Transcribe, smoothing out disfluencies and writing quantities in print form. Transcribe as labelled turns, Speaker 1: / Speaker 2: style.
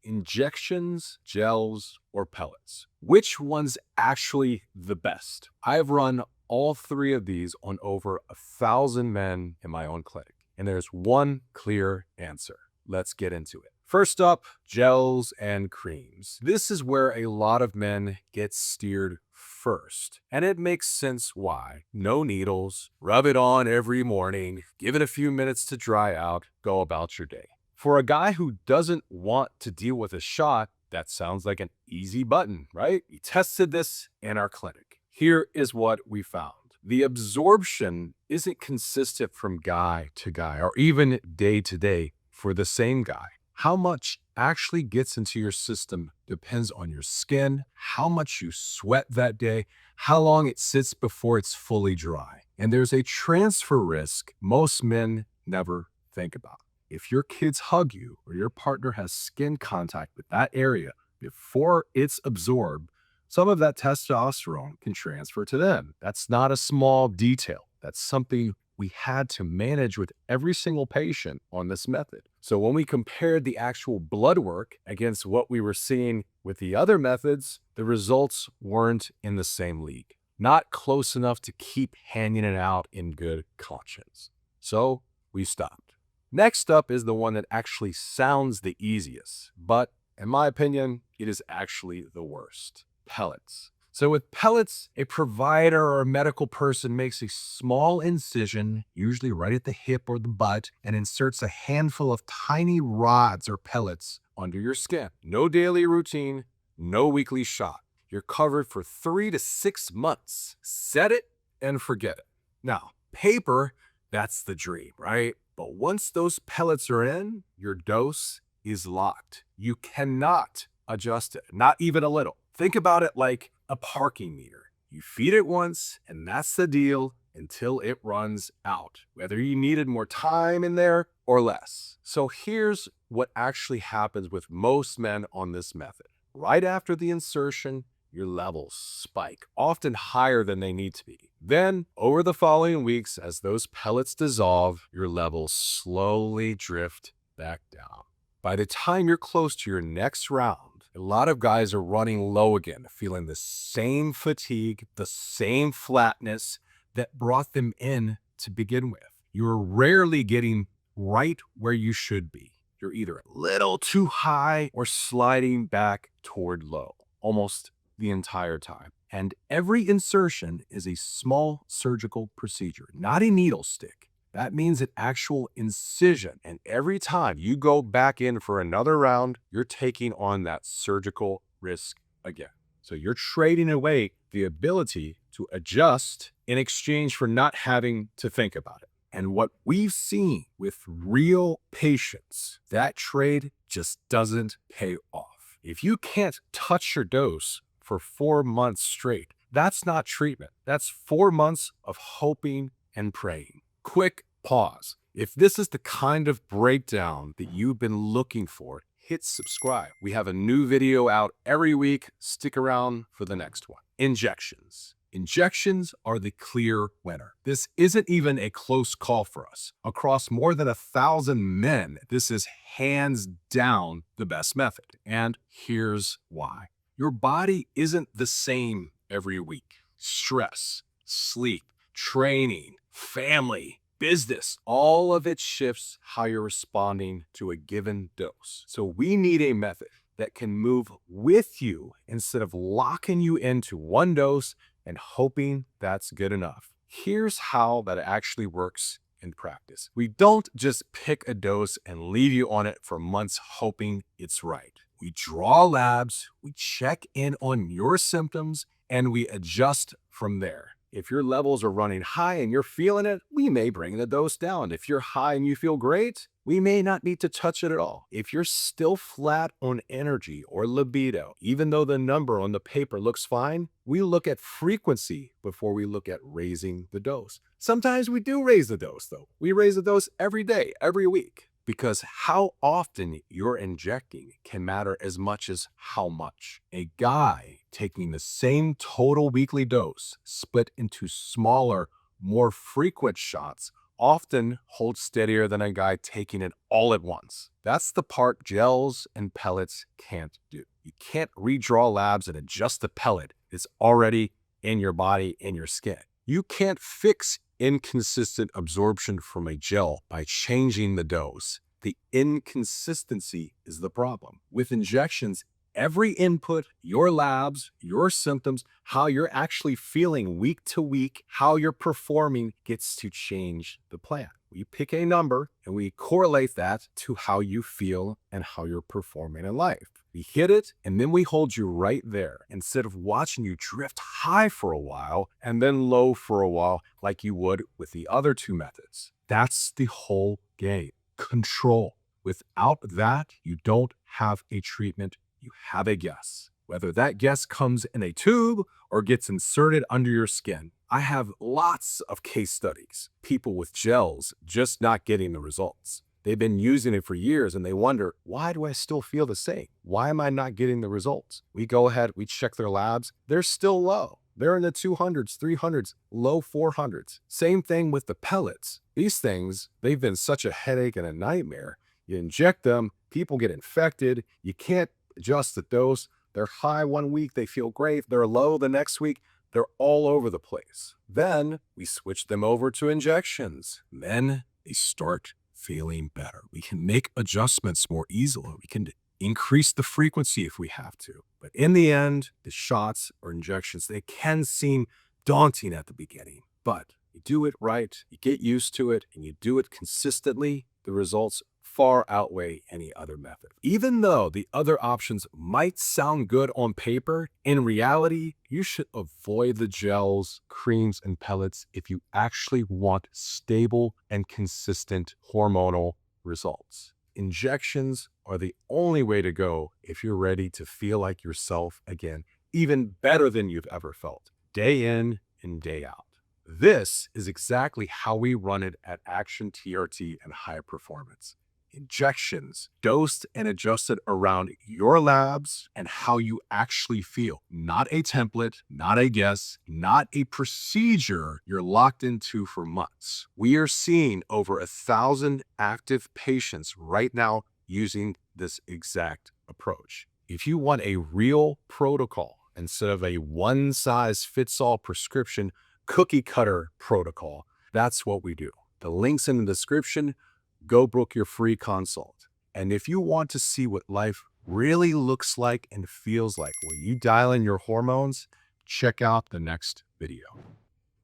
Speaker 1: injections, gels, or pellets? Which one's actually the best? I've run all three of these on over 1,000 men in my own clinic, and there's one clear answer. Let's get into it. First up, gels and creams. This is where a lot of men get steered first, and it makes sense why. No needles, rub it on every morning, give it a few minutes to dry out, go about your day. For a guy who doesn't want to deal with a shot, that sounds like an easy button, right? We tested this in our clinic. Here is what we found. The absorption isn't consistent from guy to guy or even day to day for the same guy. How much actually gets into your system depends on your skin, how much you sweat that day, how long it sits before it's fully dry. And there's a transfer risk most men never think about. If your kids hug you or your partner has skin contact with that area before it's absorbed, some of that testosterone can transfer to them. That's not a small detail. That's something we had to manage with every single patient on this method. So when we compared the actual blood work against what we were seeing with the other methods, the results weren't in the same league. Not close enough to keep handing it out in good conscience. So we stopped. Next up is the one that actually sounds the easiest, but in my opinion, it is actually the worst. Pellets. So with pellets, a provider or a medical person makes a small incision, usually right at the hip or the butt, and inserts a handful of tiny rods or pellets under your skin. No daily routine, no weekly shot. You're covered for 3 to 6 months. Set it and forget it. Now, paper, that's the dream, right? But once those pellets are in, your dose is locked. You cannot adjust it, not even a little. Think about it like a parking meter. You feed it once, and that's the deal until it runs out, whether you needed more time in there or less. So here's what actually happens with most men on this method. Right after the insertion, your levels spike, often higher than they need to be. Then, over the following weeks, as those pellets dissolve, your levels slowly drift back down. By the time you're close to your next round, a lot of guys are running low again, feeling the same fatigue, the same flatness that brought them in to begin with. You're rarely getting right where you should be. You're either a little too high or sliding back toward low, almost the entire time. And every insertion is a small surgical procedure, not a needle stick. That means an actual incision. And every time you go back in for another round, you're taking on that surgical risk again. So you're trading away the ability to adjust in exchange for not having to think about it. And what we've seen with real patients, that trade just doesn't pay off. If you can't touch your dose for 4 months straight, that's not treatment. That's 4 months of hoping and praying. Quick pause. If this is the kind of breakdown that you've been looking for, hit subscribe. We have a new video out every week. Stick around for the next one. Injections. Injections are the clear winner. This isn't even a close call for us. Across more than 1,000 men, this is hands down the best method. And here's why. Your body isn't the same every week. Stress, sleep, training, family, business, all of it shifts how you're responding to a given dose. So we need a method that can move with you instead of locking you into one dose and hoping that's good enough. Here's how that actually works in practice. We don't just pick a dose and leave you on it for months hoping it's right. We draw labs, we check in on your symptoms, and we adjust from there. If your levels are running high and you're feeling it, we may bring the dose down. If you're high and you feel great, we may not need to touch it at all. If you're still flat on energy or libido, even though the number on the paper looks fine, we look at frequency before we look at raising the dose. Sometimes we do raise the dose though. We raise the dose every day, every week. Because how often you're injecting can matter as much as how much. A guy taking the same total weekly dose split into smaller, more frequent shots often hold steadier than a guy taking it all at once. That's the part gels and pellets can't do. You can't redraw labs and adjust the pellet. It's already in your body, in your skin. You can't fix inconsistent absorption from a gel by changing the dose. The inconsistency is the problem. With injections, every input, your labs, your symptoms, how you're actually feeling week to week, how you're performing gets to change the plan. We pick a number and we correlate that to how you feel and how you're performing in life. We hit it and then we hold you right there instead of watching you drift high for a while and then low for a while like you would with the other two methods. That's the whole game. Control. Without that, you don't have a treatment. You have a guess. Whether that guess comes in a tube or gets inserted under your skin. I have lots of case studies. People with gels just not getting the results. They've been using it for years and they wonder, why do I still feel the same? Why am I not getting the results? We go ahead, we check their labs. They're still low. They're in the 200s, 300s, low 400s. Same thing with the pellets. These things, they've been such a headache and a nightmare. You inject them, people get infected. You can't adjust the dose. They're high one week, they feel great. They're low the next week. They're all over the place. Then we switch them over to injections. Then they start feeling better. We can make adjustments more easily. We can increase the frequency if we have to. But in the end, the shots or injections, they can seem daunting at the beginning. But you do it right, you get used to it, and you do it consistently, the results far outweigh any other method. Even though the other options might sound good on paper, in reality, you should avoid the gels, creams, and pellets if you actually want stable and consistent hormonal results. Injections are the only way to go if you're ready to feel like yourself again, even better than you've ever felt, day in and day out. This is exactly how we run it at Action TRT and High Performance. Injections dosed and adjusted around your labs and how you actually feel. Not a template, not a guess, not a procedure you're locked into for months. We are seeing over 1,000 active patients right now using this exact approach. If you want a real protocol instead of a one-size-fits-all prescription cookie cutter protocol, that's what we do. The link's in the description. Go book your free consult. And if you want to see what life really looks like and feels like when you dial in your hormones, check out the next video.